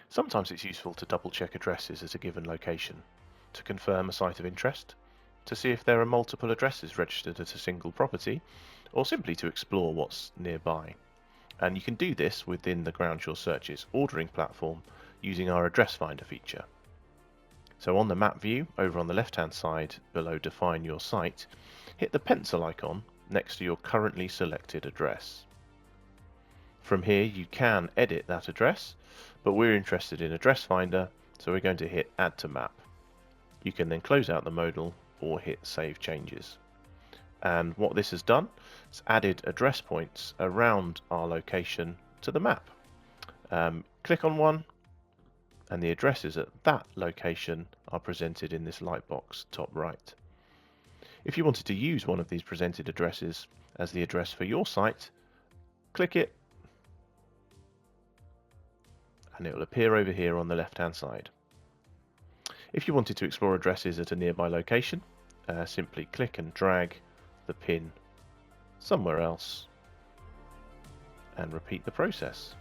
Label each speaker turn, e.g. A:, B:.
A: Sometimes it's useful to double check addresses at a given location, to confirm a site of interest, to see if there are multiple addresses registered at a single property, or simply to explore what's nearby. And you can do this within the Groundsure Searches ordering platform using our Address Finder feature. So on the map view, over on the left-hand side below Define Your Site, hit the pencil icon next to your currently selected address. From here you can edit that address, but we're interested in Address Finder, so we're going to hit Add to Map. You can then close out the modal or hit Save Changes. And what this has done is added address points around our location to the map. Click on one and the addresses at that location are presented in this light box top right. If you wanted to use one of these presented addresses as the address for your site, click it and it will appear over here on the left hand side. If you wanted to explore addresses at a nearby location, simply click and drag the pin somewhere else and repeat the process.